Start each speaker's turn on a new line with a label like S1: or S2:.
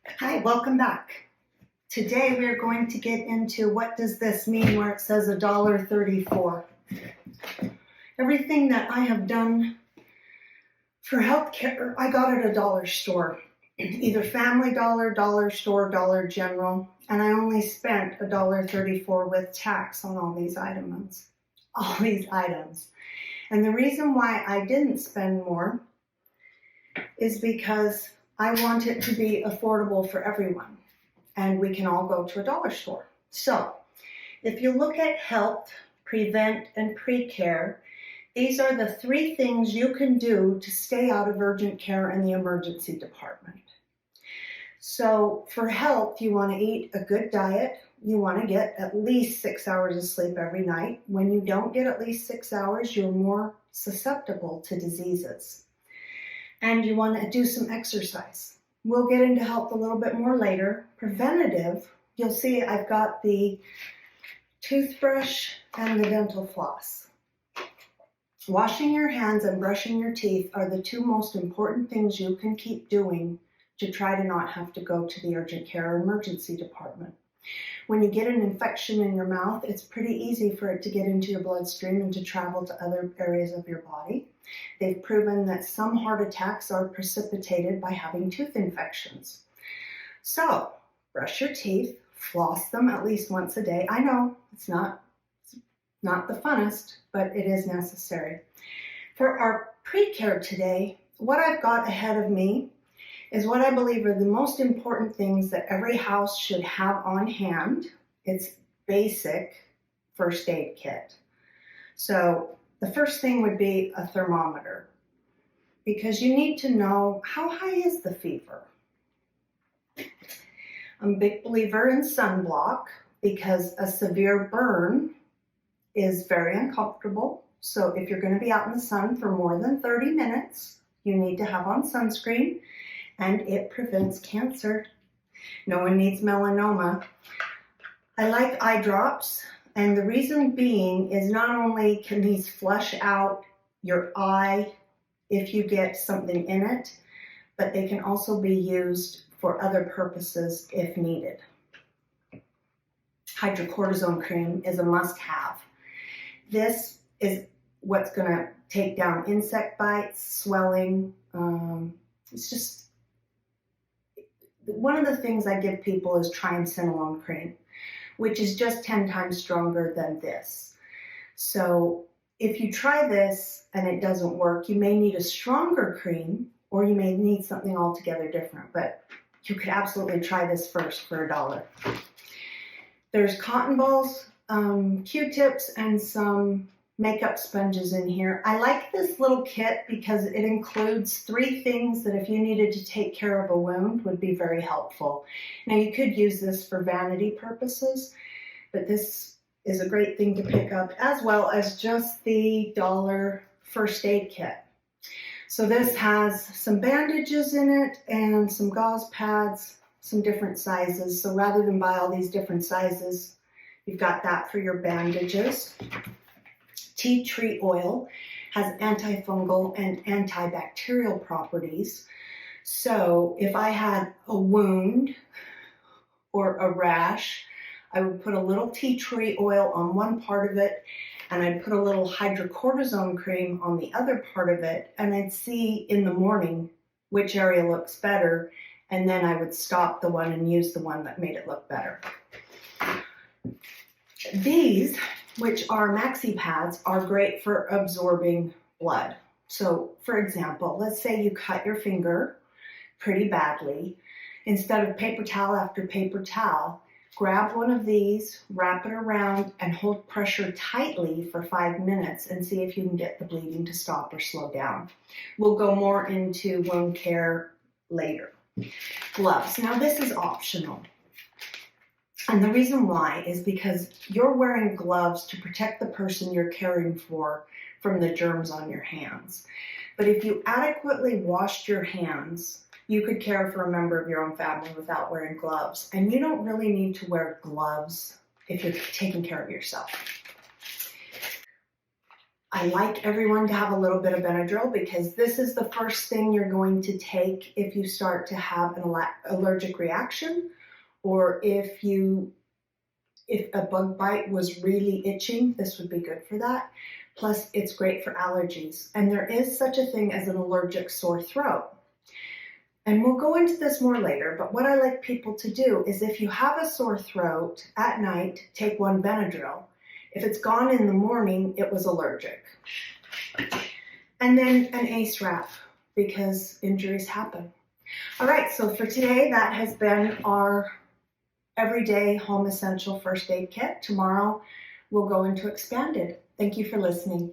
S1: Hi, welcome back. Today we're going to get into what does this mean where it says $1.34. Everything that I have done for healthcare, I got at a dollar store, either Family Dollar, Dollar Store, Dollar General, and I only spent $1.34 with tax on all these items. And the reason why I didn't spend more is because I want it to be affordable for everyone, and we can all go to a dollar store. So if you look at health, prevent, and pre-care, these are the three things you can do to stay out of urgent care and the emergency department. So for health, you want to eat a good diet. You want to get at least 6 hours of sleep every night. When you don't get at least 6 hours, you're more susceptible to diseases. And you want to do some exercise. We'll get into health a little bit more later. Preventative, you'll see I've got the toothbrush and the dental floss. Washing your hands and brushing your teeth are the two most important things you can keep doing to try to not have to go to the urgent care or emergency department. When you get an infection in your mouth, it's pretty easy for it to get into your bloodstream and to travel to other areas of your body. They've proven that some heart attacks are precipitated by having tooth infections. So, brush your teeth, floss them at least once a day. I know it's not the funnest, but it is necessary. For our pre-care today, what I've got ahead of me is what I believe are the most important things that every house should have on hand. It's basic first aid kit. So the first thing would be a thermometer, because you need to know how high is the fever. I'm a big believer in sunblock because a severe burn is very uncomfortable. So if you're going to be out in the sun for more than 30 minutes, you need to have on sunscreen, and it prevents cancer. No one needs melanoma. I like eye drops, and the reason being is not only can these flush out your eye if you get something in it, but they can also be used for other purposes if needed. Hydrocortisone cream is a must-have. This is what's going to take down insect bites, swelling. It's just one of the things I give people is triamcinolone cream, which is just 10 times stronger than this. So if you try this and it doesn't work, you may need a stronger cream, or you may need something altogether different, but you could absolutely try this first for $1. There's cotton balls, Q-tips, and some makeup sponges in here. I like this little kit because it includes 3 things that if you needed to take care of a wound would be very helpful. Now you could use this for vanity purposes, but this is a great thing to pick up, as well as just the dollar first aid kit. So this has some bandages in it and some gauze pads, some different sizes. So rather than buy all these different sizes, you've got that for your bandages. Tea tree oil has antifungal and antibacterial properties. So if I had a wound or a rash, I would put a little tea tree oil on one part of it, and I'd put a little hydrocortisone cream on the other part of it, and I'd see in the morning which area looks better, and then I would stop the one and use the one that made it look better. These, which are maxi pads, are great for absorbing blood. So for example, let's say you cut your finger pretty badly. Instead of paper towel after paper towel, grab one of these, wrap it around, and hold pressure tightly for 5 minutes and see if you can get the bleeding to stop or slow down. We'll go more into wound care later. Gloves. Now this is optional. And the reason why is because you're wearing gloves to protect the person you're caring for from the germs on your hands. But if you adequately washed your hands, you could care for a member of your own family without wearing gloves. And you don't really need to wear gloves if you're taking care of yourself. I like everyone to have a little bit of Benadryl because this is the first thing you're going to take if you start to have an allergic reaction, or if a bug bite was really itching, this would be good for that. Plus, it's great for allergies. And there is such a thing as an allergic sore throat. And we'll go into this more later, but what I like people to do is if you have a sore throat at night, take one Benadryl. If it's gone in the morning, it was allergic. And then an ACE wrap, because injuries happen. All right, so for today, that has been our everyday home essential first aid kit. Tomorrow, we'll go into expanded. Thank you for listening.